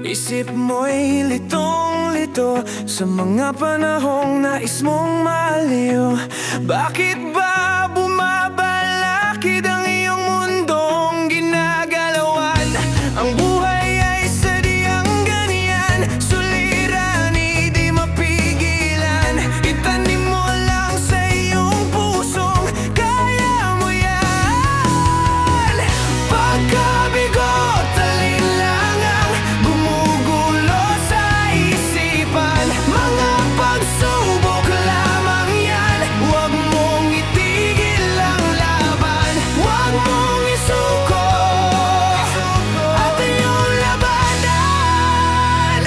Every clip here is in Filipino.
Isip mo'y litong-lito sa mga panahong nais mong maliw. Bakit ba bumabalakid ang iyong mundong ginagalawan? Ang buhay ay sadyang ganyan, suliranin, di mapigilan. Itanim mo lang sa iyong pusong kaya mo yan. Pagkabigot, alinlangang gumugulo sa isipan. Mga pagsubok lamang yan, huwag mong itigil ang laban. Huwag mong isuko at iyong labanan.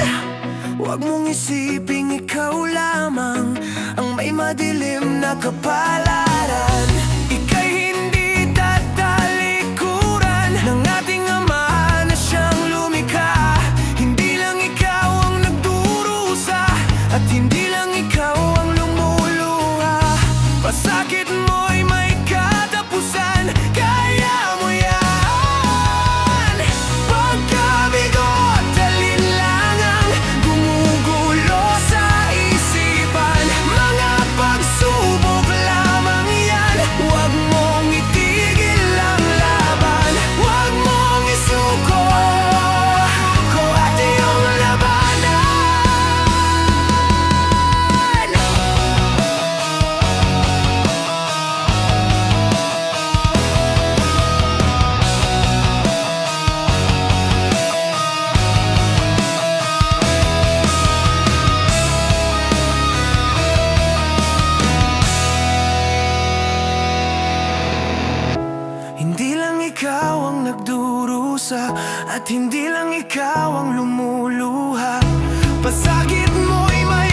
Huwag mong isiping ikaw lamang ang may madilim na kapalaran. Ika'y hindi tatalikuran ng ating Ama na siyang lumikha. Hindi lang ikaw ang nagdurusa at hindi lang ikaw ang lumuluha. Pasakit mo'y may katapusan, kaya mo yan. Pagkabigot, alinlangang gumugulo sa isipan. Mga pagsubok lamang yan, huwag mong itigil ang laban. Huwag mong isuko at iyong labanan. Hindi lang ikaw ang nagdurusa at hindi lang ikaw ang lumuluha. Pasakit mo'y may